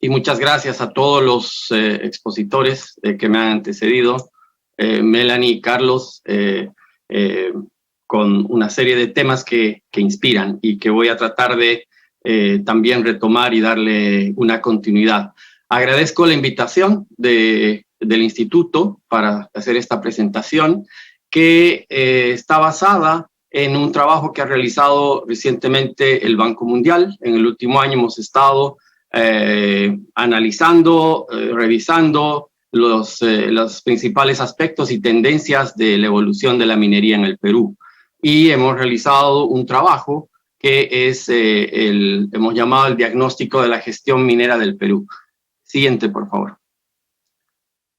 y muchas gracias a todos los expositores que me han antecedido, Melanie y Carlos, con una serie de temas que inspiran y que voy a tratar de también retomar y darle una continuidad. Agradezco la invitación del Instituto para hacer esta presentación, que está basada en un trabajo que ha realizado recientemente el Banco Mundial. En el último año hemos estado analizando, revisando los principales aspectos y tendencias de la evolución de la minería en el Perú. Y hemos realizado un trabajo que es hemos llamado el diagnóstico de la gestión minera del Perú. Siguiente, por favor.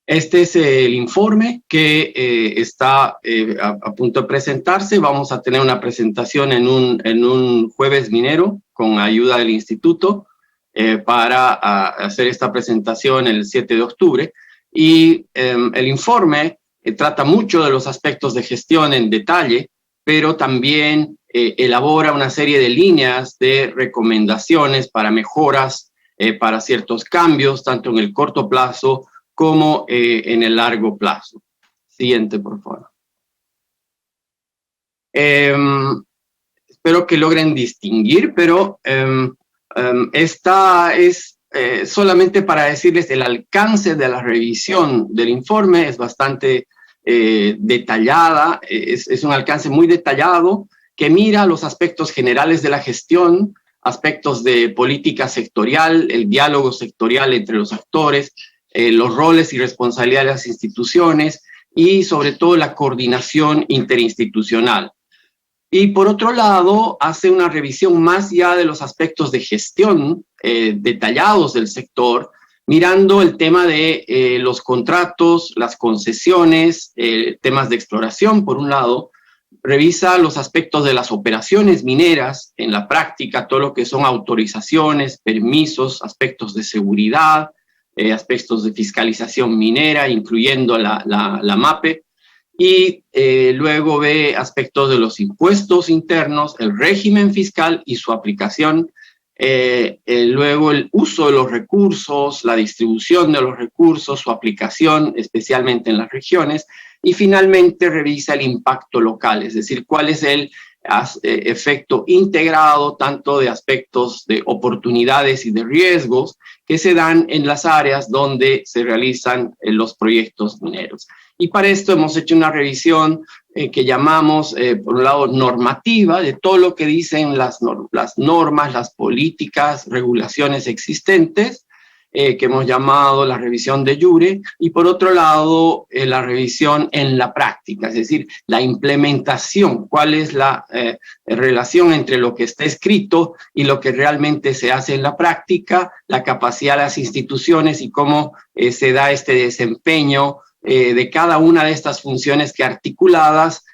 Este es el informe que está a punto de presentarse. Vamos a tener una presentación en un jueves minero con ayuda del Instituto para hacer esta presentación el 7 de octubre. Y el informe trata mucho de los aspectos de gestión en detalle, pero también elabora una serie de líneas de recomendaciones para mejoras, para ciertos cambios, tanto en el corto plazo como en el largo plazo. Siguiente, por favor. Espero que logren distinguir, pero esta es solamente para decirles el alcance de la revisión del informe. Es bastante detallada, es un alcance muy detallado que mira los aspectos generales de la gestión, aspectos de política sectorial, el diálogo sectorial entre los actores, los roles y responsabilidades de las instituciones y sobre todo la coordinación interinstitucional. Y por otro lado, hace una revisión más ya de los aspectos de gestión detallados del sector, mirando el tema de los contratos, las concesiones, temas de exploración, por un lado. Revisa los aspectos de las operaciones mineras en la práctica, todo lo que son autorizaciones, permisos, aspectos de seguridad, aspectos de fiscalización minera, incluyendo la MAPE, y luego ve aspectos de los impuestos internos, el régimen fiscal y su aplicación, luego el uso de los recursos, la distribución de los recursos, su aplicación, especialmente en las regiones, y finalmente revisa el impacto local, es decir, cuál es el efecto integrado tanto de aspectos de oportunidades y de riesgos que se dan en las áreas donde se realizan los proyectos mineros. Y para esto hemos hecho una revisión que llamamos, por un lado, normativa, de todo lo que dicen las normas, las políticas, regulaciones existentes, que hemos llamado la revisión de jure, y por otro lado, la revisión en la práctica, es decir, la implementación, cuál es la relación entre lo que está escrito y lo que realmente se hace en la práctica, la capacidad de las instituciones y cómo se da este desempeño de cada una de estas funciones que articuladas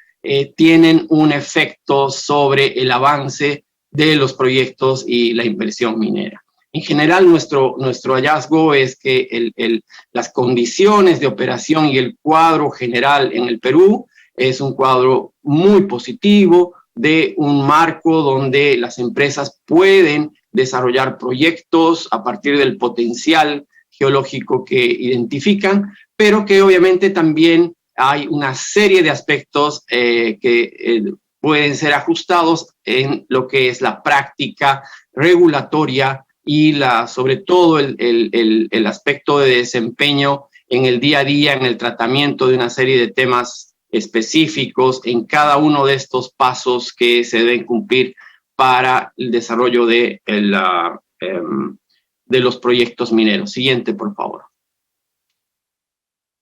tienen un efecto sobre el avance de los proyectos y la inversión minera. En general, nuestro hallazgo es que las condiciones de operación y el cuadro general en el Perú es un cuadro muy positivo de un marco donde las empresas pueden desarrollar proyectos a partir del potencial geológico que identifican, pero que obviamente también hay una serie de aspectos que pueden ser ajustados en lo que es la práctica regulatoria y sobre todo el aspecto de desempeño en el día a día, en el tratamiento de una serie de temas específicos en cada uno de estos pasos que se deben cumplir para el desarrollo de los proyectos mineros. Siguiente, por favor.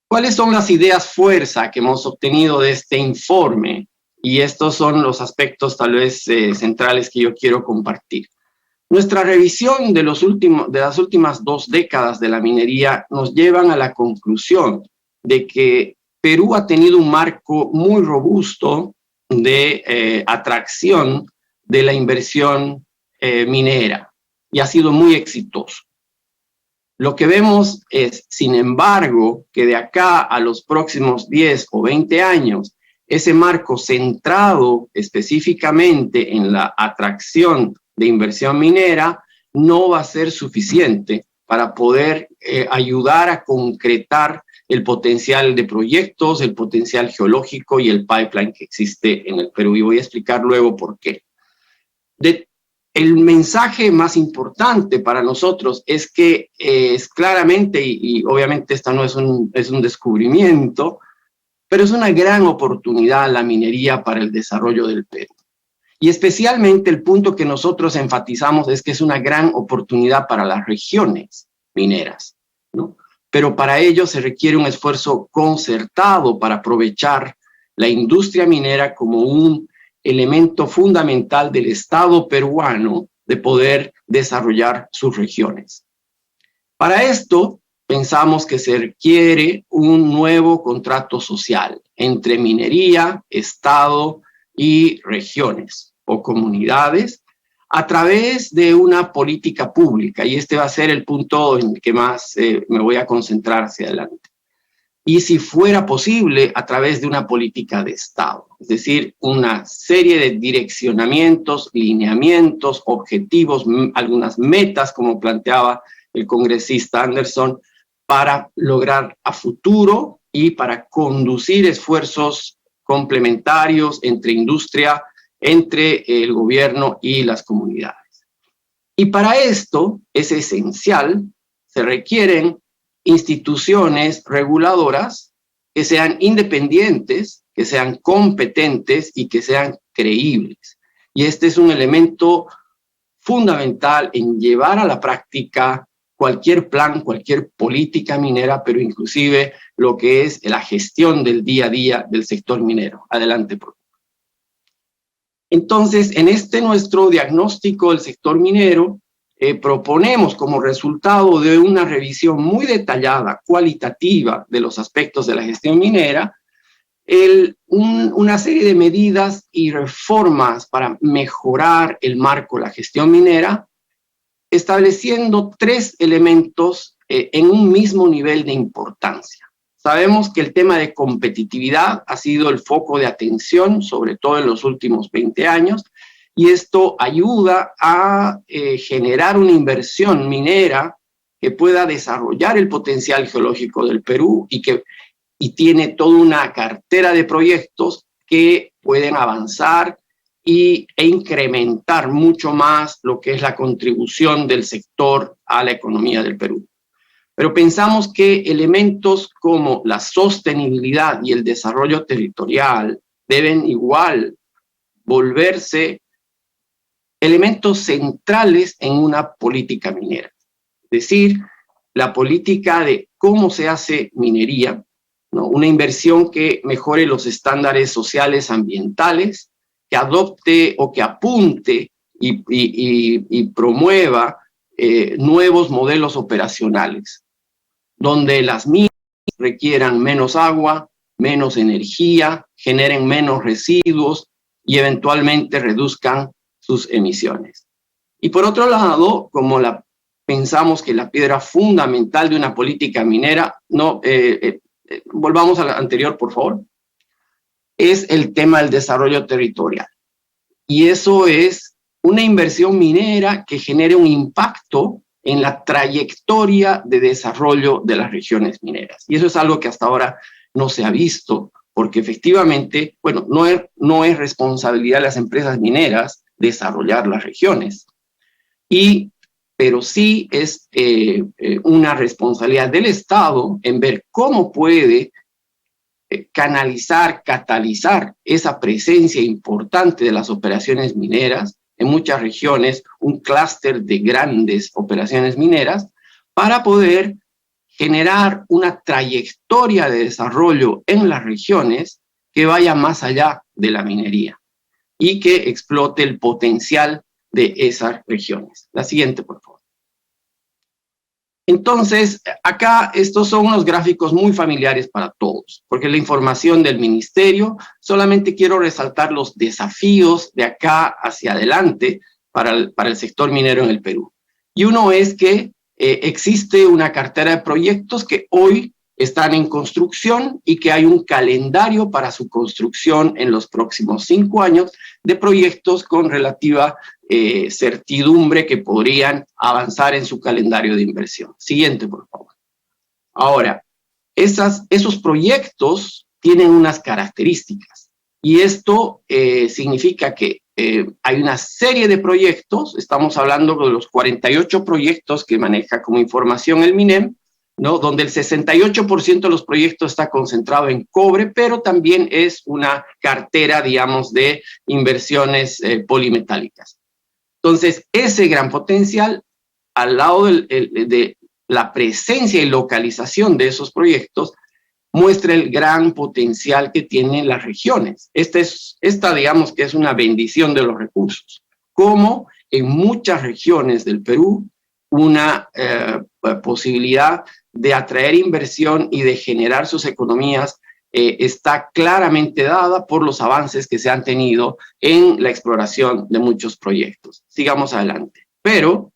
¿Cuáles son las ideas fuerza que hemos obtenido de este informe? Y estos son los aspectos tal vez centrales que yo quiero compartir. Nuestra revisión de las últimas 2 décadas de la minería nos llevan a la conclusión de que Perú ha tenido un marco muy robusto de atracción de la inversión minera y ha sido muy exitoso. Lo que vemos es, sin embargo, que de acá a los próximos 10 o 20 años, ese marco centrado específicamente en la atracción de inversión minera no va a ser suficiente para poder ayudar a concretar el potencial de proyectos, el potencial geológico y el pipeline que existe en el Perú. Y voy a explicar luego por qué. El mensaje más importante para nosotros es que es claramente, y obviamente esta no es un descubrimiento, pero es una gran oportunidad la minería para el desarrollo del Perú. Y especialmente el punto que nosotros enfatizamos es que es una gran oportunidad para las regiones mineras, ¿no? Pero para ello se requiere un esfuerzo concertado para aprovechar la industria minera como un elemento fundamental del Estado peruano de poder desarrollar sus regiones. Para esto, pensamos que se requiere un nuevo contrato social entre minería, Estado y regiones o comunidades a través de una política pública, y este va a ser el punto en el que más me voy a concentrar hacia adelante. Y si fuera posible, a través de una política de Estado, es decir, una serie de direccionamientos, lineamientos, objetivos, algunas metas, como planteaba el congresista Anderson, para lograr a futuro y para conducir esfuerzos complementarios entre industria, entre el gobierno y las comunidades. Y para esto es esencial, se requieren instituciones reguladoras que sean independientes, que sean competentes y que sean creíbles. Y este es un elemento fundamental en llevar a la práctica cualquier plan, cualquier política minera, pero inclusive lo que es la gestión del día a día del sector minero. Adelante, por favor. Entonces, en nuestro diagnóstico del sector minero, proponemos como resultado de una revisión muy detallada, cualitativa de los aspectos de la gestión minera, una serie de medidas y reformas para mejorar el marco de la gestión minera, estableciendo 3 elementos en un mismo nivel de importancia. Sabemos que el tema de competitividad ha sido el foco de atención, sobre todo en los últimos 20 años, y esto ayuda a generar una inversión minera que pueda desarrollar el potencial geológico del Perú y tiene toda una cartera de proyectos que pueden avanzar e incrementar mucho más lo que es la contribución del sector a la economía del Perú. Pero pensamos que elementos como la sostenibilidad y el desarrollo territorial deben igual volverse elementos centrales en una política minera. Es decir, la política de cómo se hace minería, ¿no? Una inversión que mejore los estándares sociales ambientales, que adopte o que apunte y promueva nuevos modelos operacionales, donde las minas requieran menos agua, menos energía, generen menos residuos y eventualmente reduzcan sus emisiones. Y por otro lado, como pensamos que la piedra fundamental de una política minera, volvamos a la anterior, por favor, es el tema del desarrollo territorial. Y eso es una inversión minera que genere un impacto en la trayectoria de desarrollo de las regiones mineras. Y eso es algo que hasta ahora no se ha visto, porque efectivamente, bueno, no es responsabilidad de las empresas mineras desarrollar las regiones, pero sí es una responsabilidad del Estado en ver cómo puede canalizar, catalizar esa presencia importante de las operaciones mineras en muchas regiones, un clúster de grandes operaciones mineras, para poder generar una trayectoria de desarrollo en las regiones que vaya más allá de la minería y que explote el potencial de esas regiones. La siguiente, por favor. Entonces, acá estos son unos gráficos muy familiares para todos, porque la información del ministerio, solamente quiero resaltar los desafíos de acá hacia adelante para el sector minero en el Perú. Y uno es que existe una cartera de proyectos que hoy están en construcción y que hay un calendario para su construcción en los próximos 5 años de proyectos con relativa certidumbre que podrían avanzar en su calendario de inversión. Siguiente, por favor. Ahora, esos proyectos tienen unas características y esto significa que hay una serie de proyectos, estamos hablando de los 48 proyectos que maneja como información el MINEM, ¿no? Donde el 68% de los proyectos está concentrado en cobre, pero también es una cartera, digamos, de inversiones polimetálicas. Entonces, ese gran potencial, al lado de la presencia y localización de esos proyectos, muestra el gran potencial que tienen las regiones. Esta, digamos, que es una bendición de los recursos. Como en muchas regiones del Perú, una posibilidad de atraer inversión y de generar sus economías está claramente dada por los avances que se han tenido en la exploración de muchos proyectos. Sigamos adelante. Pero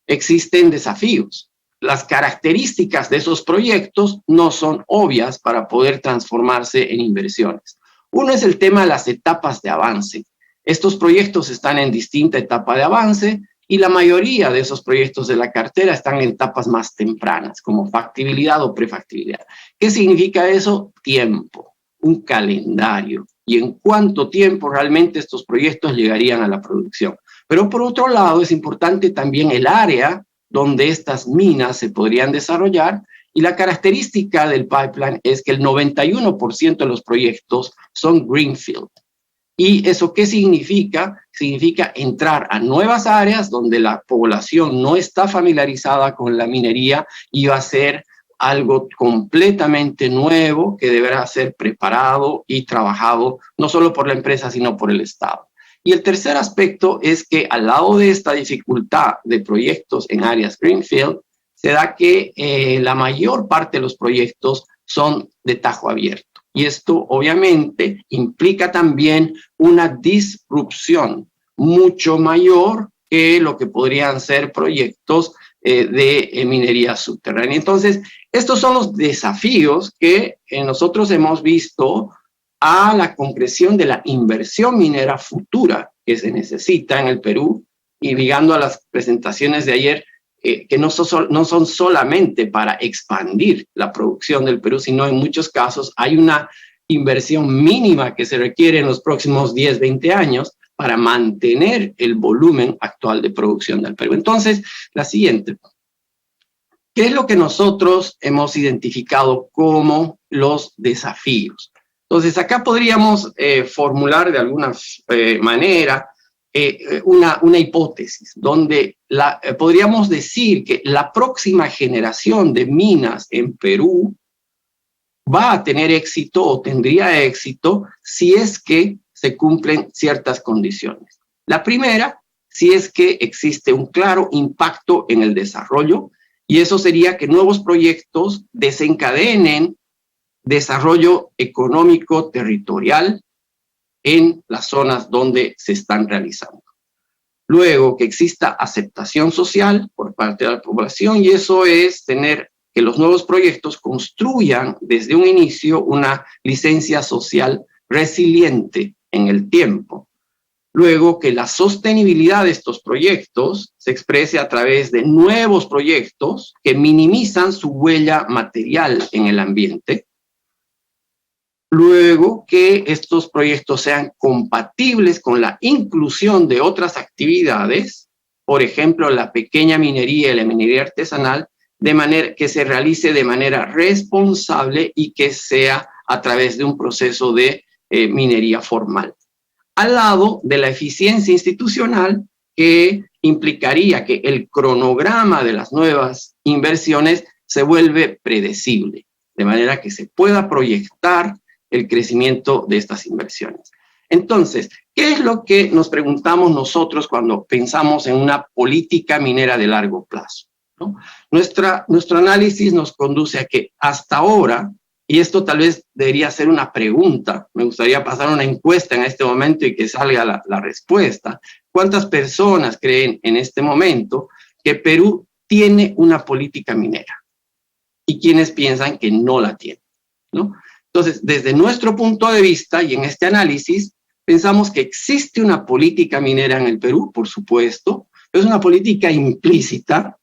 existen desafíos. Las características de esos proyectos no son obvias para poder transformarse en inversiones. Uno es el tema de las etapas de avance. Estos proyectos están en distinta etapa de avance y la mayoría de esos proyectos de la cartera están en etapas más tempranas, como factibilidad o prefactibilidad. ¿Qué significa eso? Tiempo, un calendario y en cuánto tiempo realmente estos proyectos llegarían a la producción. Pero por otro lado es importante también el área donde estas minas se podrían desarrollar y la característica del pipeline es que el 91% de los proyectos son greenfield. ¿Y eso qué significa? Significa entrar a nuevas áreas donde la población no está familiarizada con la minería y va a ser algo completamente nuevo que deberá ser preparado y trabajado no solo por la empresa, sino por el Estado. Y el tercer aspecto es que al lado de esta dificultad de proyectos en áreas greenfield, se da que la mayor parte de los proyectos son de tajo abierto. Y esto obviamente implica también una disrupción mucho mayor que lo que podrían ser proyectos de minería subterránea. Entonces, estos son los desafíos que nosotros hemos visto a la concreción de la inversión minera futura que se necesita en el Perú, y ligando a las presentaciones de ayer, que no son solamente para expandir la producción del Perú, sino en muchos casos hay una inversión mínima que se requiere en los próximos 10, 20 años para mantener el volumen actual de producción del Perú. Entonces, la siguiente. ¿Qué es lo que nosotros hemos identificado como los desafíos? Entonces, acá podríamos formular de alguna manera una hipótesis donde podríamos decir que la próxima generación de minas en Perú va a tener éxito o tendría éxito si es que se cumplen ciertas condiciones. La primera, si es que existe un claro impacto en el desarrollo, y eso sería que nuevos proyectos desencadenen desarrollo económico territorial en las zonas donde se están realizando. Luego, que exista aceptación social por parte de la población, y eso es tener que los nuevos proyectos construyan desde un inicio una licencia social resiliente en el tiempo. Luego, que la sostenibilidad de estos proyectos se exprese a través de nuevos proyectos que minimizan su huella material en el ambiente. Luego, que estos proyectos sean compatibles con la inclusión de otras actividades, por ejemplo, la pequeña minería y la minería artesanal, de manera que se realice de manera responsable y que sea a través de un proceso de minería formal. Al lado de la eficiencia institucional, que implicaría que el cronograma de las nuevas inversiones se vuelve predecible, de manera que se pueda proyectar el crecimiento de estas inversiones. Entonces, ¿qué es lo que nos preguntamos nosotros cuando pensamos en una política minera de largo plazo? ¿No? Nuestro análisis nos conduce a que hasta ahora, y esto tal vez debería ser una pregunta, me gustaría pasar una encuesta en este momento y que salga la respuesta. ¿Cuántas personas creen en este momento que Perú tiene una política minera? y quienes piensan que no la tienen, ¿no? Entonces, desde nuestro punto de vista y en este análisis, pensamos que existe una política minera en el Perú, por supuesto, pero es una política implícita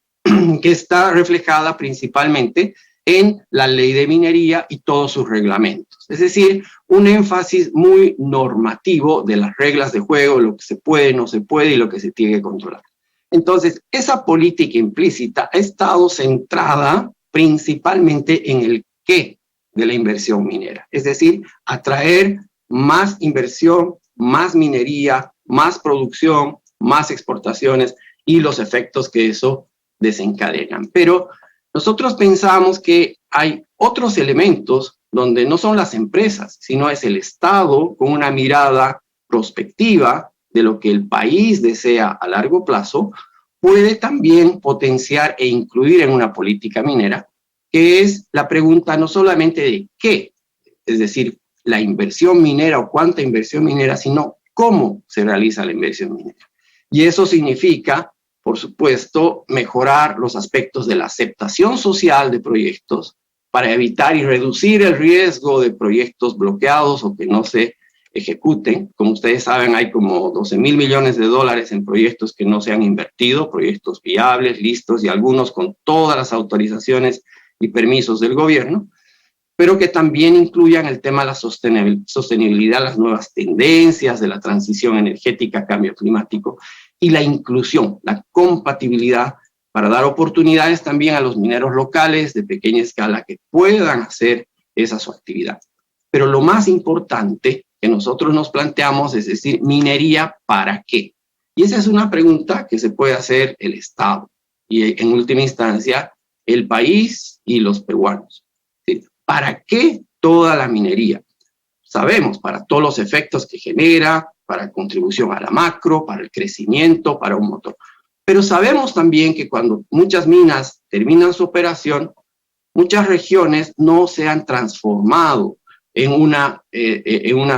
que está reflejada principalmente en la ley de minería y todos sus reglamentos. Es decir, un énfasis muy normativo de las reglas de juego, lo que se puede, no se puede y lo que se tiene que controlar. Entonces, esa política implícita ha estado centrada principalmente en el qué de la inversión minera, es decir, atraer más inversión, más minería, más producción, más exportaciones y los efectos que eso desencadenan. Pero nosotros pensamos que hay otros elementos donde no son las empresas, sino es el Estado con una mirada prospectiva de lo que el país desea a largo plazo, puede también potenciar e incluir en una política minera, que es la pregunta no solamente de qué, es decir, la inversión minera o cuánta inversión minera, sino cómo se realiza la inversión minera. Y eso significa, por supuesto, mejorar los aspectos de la aceptación social de proyectos para evitar y reducir el riesgo de proyectos bloqueados o que no se ejecuten. Como ustedes saben, hay como 12.000 millones de dólares en proyectos que no se han invertido, proyectos viables, listos y algunos con todas las autorizaciones y permisos del gobierno, pero que también incluyan el tema de la sostenibilidad, las nuevas tendencias de la transición energética, cambio climático y la inclusión, la compatibilidad para dar oportunidades también a los mineros locales de pequeña escala que puedan hacer esa su actividad. Pero lo más importante que nosotros nos planteamos es decir, minería ¿para qué? Y esa es una pregunta que se puede hacer el Estado y en última instancia el país y los peruanos. ¿Sí? ¿Para qué toda la minería? Sabemos, para todos los efectos que genera, para contribución a la macro, para el crecimiento, para un motor. Pero sabemos también que cuando muchas minas terminan su operación, muchas regiones no se han transformado en una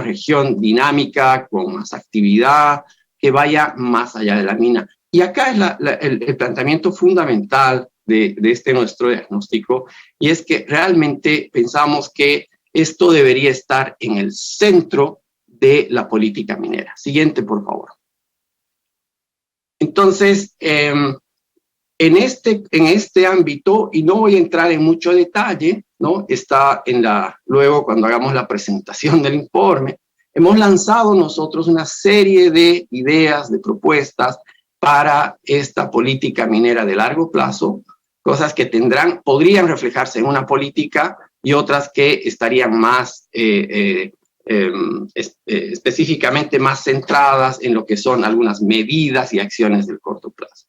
región dinámica, con más actividad, que vaya más allá de la mina. Y acá es el planteamiento fundamental de este nuestro diagnóstico, y es que realmente pensamos que esto debería estar en el centro de la política minera. Siguiente, por favor. Entonces, en este ámbito, y no voy a entrar en mucho detalle, ¿no? Está luego cuando hagamos la presentación del informe, hemos lanzado nosotros una serie de ideas, de propuestas para esta política minera de largo plazo, cosas que podrían reflejarse en una política y otras que estarían más específicamente más centradas en lo que son algunas medidas y acciones del corto plazo.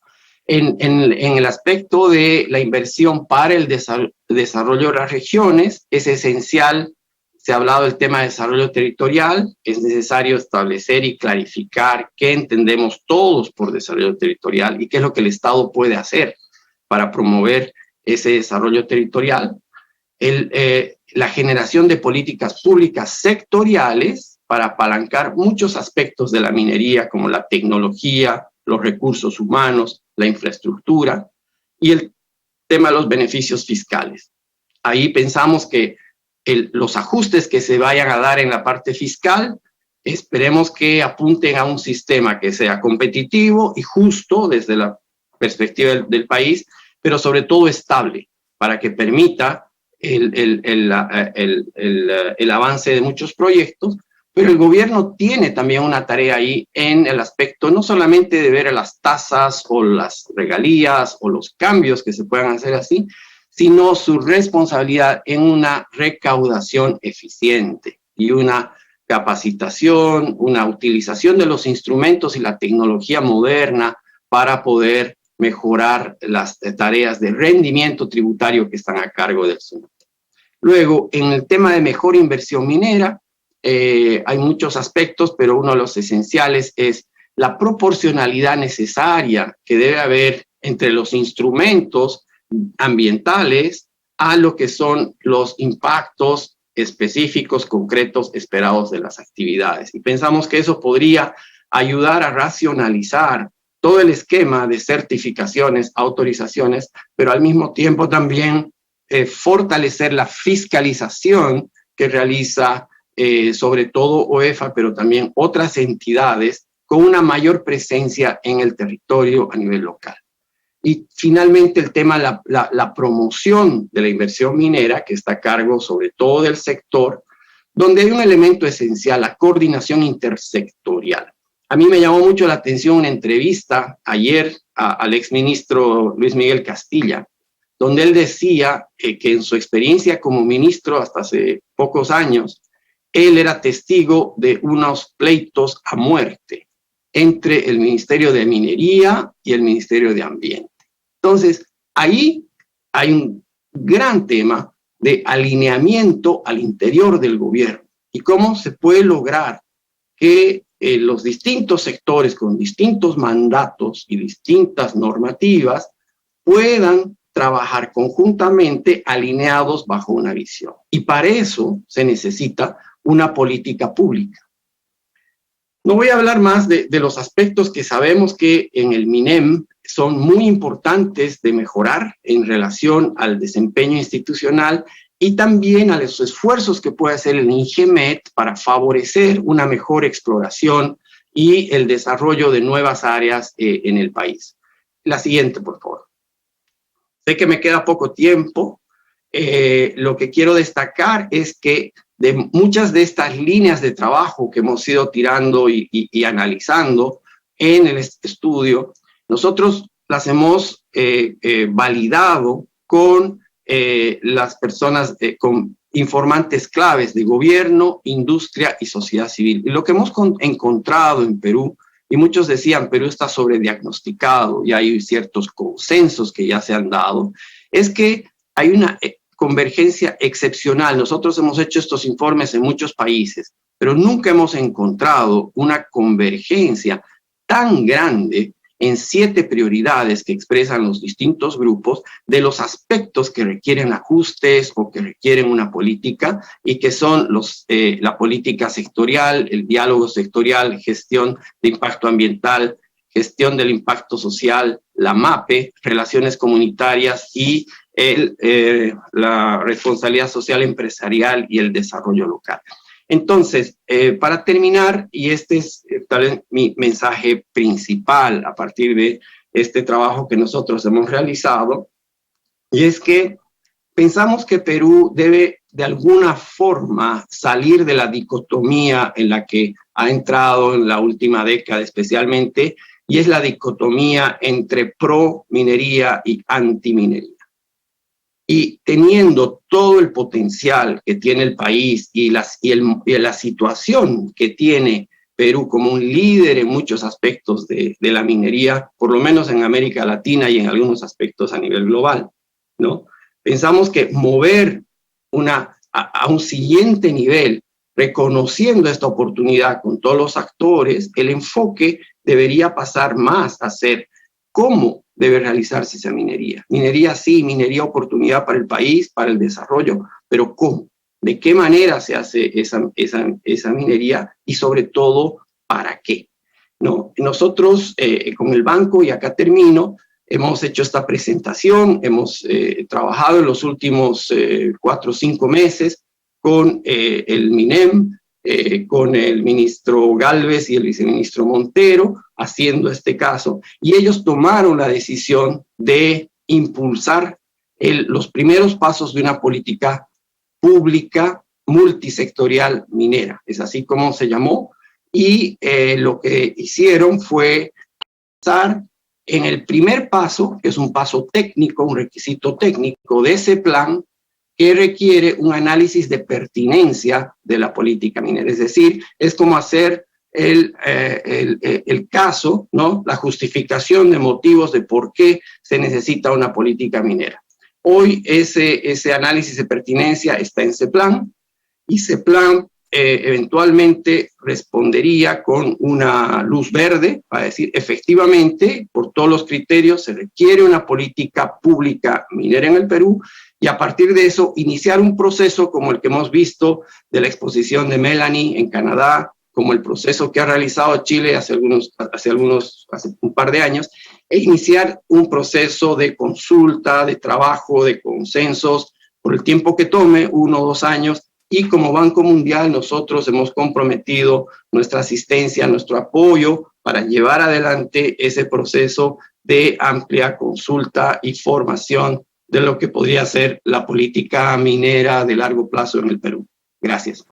En el aspecto de la inversión para el desarrollo de las regiones, es esencial, se ha hablado del tema de desarrollo territorial, es necesario establecer y clarificar qué entendemos todos por desarrollo territorial y qué es lo que el Estado puede hacer para promover ese desarrollo territorial. La generación de políticas públicas sectoriales para apalancar muchos aspectos de la minería, como la tecnología, los recursos humanos, la infraestructura y el tema de los beneficios fiscales. Ahí pensamos que los ajustes que se vayan a dar en la parte fiscal, esperemos que apunten a un sistema que sea competitivo y justo desde la perspectiva del país, pero sobre todo estable, para que permita el avance de muchos proyectos. Pero el gobierno tiene también una tarea ahí en el aspecto no solamente de ver las tasas o las regalías o los cambios que se puedan hacer así, sino su responsabilidad en una recaudación eficiente y una capacitación, una utilización de los instrumentos y la tecnología moderna para poder mejorar las tareas de rendimiento tributario que están a cargo del SUNAT. Luego, en el tema de mejor inversión minera, hay muchos aspectos, pero uno de los esenciales es la proporcionalidad necesaria que debe haber entre los instrumentos ambientales a lo que son los impactos específicos, concretos, esperados de las actividades. Y pensamos que eso podría ayudar a racionalizar todo el esquema de certificaciones, autorizaciones, pero al mismo tiempo también fortalecer la fiscalización que realiza sobre todo OEFA, pero también otras entidades con una mayor presencia en el territorio a nivel local. Y finalmente el tema de la promoción de la inversión minera, que está a cargo sobre todo del sector, donde hay un elemento esencial, la coordinación intersectorial. A mí me llamó mucho la atención una entrevista ayer al exministro Luis Miguel Castilla, donde él decía que en su experiencia como ministro hasta hace pocos años, él era testigo de unos pleitos a muerte entre el Ministerio de Minería y el Ministerio de Ambiente. Entonces, ahí hay un gran tema de alineamiento al interior del gobierno y cómo se puede lograr que los distintos sectores con distintos mandatos y distintas normativas puedan trabajar conjuntamente alineados bajo una visión. Y para eso se necesita una política pública. No voy a hablar más de los aspectos que sabemos que en el MINEM son muy importantes de mejorar en relación al desempeño institucional y también a los esfuerzos que puede hacer el INGEMET para favorecer una mejor exploración y el desarrollo de nuevas áreas en el país. La siguiente, por favor. Sé que me queda poco tiempo. Lo que quiero destacar es que de muchas de estas líneas de trabajo que hemos ido tirando y analizando en el estudio, nosotros las hemos validado con las personas, con informantes claves de gobierno, industria y sociedad civil. Y lo que hemos encontrado en Perú, y muchos decían Perú está sobrediagnosticado y hay ciertos consensos que ya se han dado, es que hay una convergencia excepcional. Nosotros hemos hecho estos informes en muchos países, pero nunca hemos encontrado una convergencia tan grande en 7 prioridades que expresan los distintos grupos de los aspectos que requieren ajustes o que requieren una política y que son la política sectorial, el diálogo sectorial, gestión de impacto ambiental, gestión del impacto social, la MAPE, relaciones comunitarias y la responsabilidad social empresarial y el desarrollo local. Entonces, para terminar, y este es tal vez mi mensaje principal a partir de este trabajo que nosotros hemos realizado, y es que pensamos que Perú debe de alguna forma salir de la dicotomía en la que ha entrado en la última década especialmente, y es la dicotomía entre pro minería y anti minería. Y teniendo todo el potencial que tiene el país y la situación que tiene Perú como un líder en muchos aspectos de la minería, por lo menos en América Latina y en algunos aspectos a nivel global, ¿no? Pensamos que mover a un siguiente nivel, reconociendo esta oportunidad con todos los actores, el enfoque debería pasar más a ser cómo debe realizarse esa minería. Minería sí, minería oportunidad para el país, para el desarrollo, pero ¿cómo? ¿De qué manera se hace esa minería? Y sobre todo, ¿para qué? ¿No? Nosotros con el banco, y acá termino, hemos hecho esta presentación, hemos trabajado en los últimos 4 o 5 meses con el MINEM, con el ministro Gálvez y el viceministro Montero, haciendo este caso, y ellos tomaron la decisión de impulsar los primeros pasos de una política pública multisectorial minera, es así como se llamó, y lo que hicieron fue pensar en el primer paso, que es un paso técnico, un requisito técnico de ese plan, que requiere un análisis de pertinencia de la política minera. Es decir, es como hacer el caso, ¿no? La justificación de motivos de por qué se necesita una política minera. Hoy ese análisis de pertinencia está en ese plan, y ese plan eventualmente respondería con una luz verde para decir, efectivamente, por todos los criterios, se requiere una política pública minera en el Perú, y a partir de eso iniciar un proceso como el que hemos visto de la exposición de Melanie en Canadá, como el proceso que ha realizado Chile hace un par de años, e iniciar un proceso de consulta, de trabajo, de consensos por el tiempo que tome, 1 o 2 años, y como Banco Mundial nosotros hemos comprometido nuestra asistencia, nuestro apoyo para llevar adelante ese proceso de amplia consulta y formación de lo que podría ser la política minera de largo plazo en el Perú. Gracias.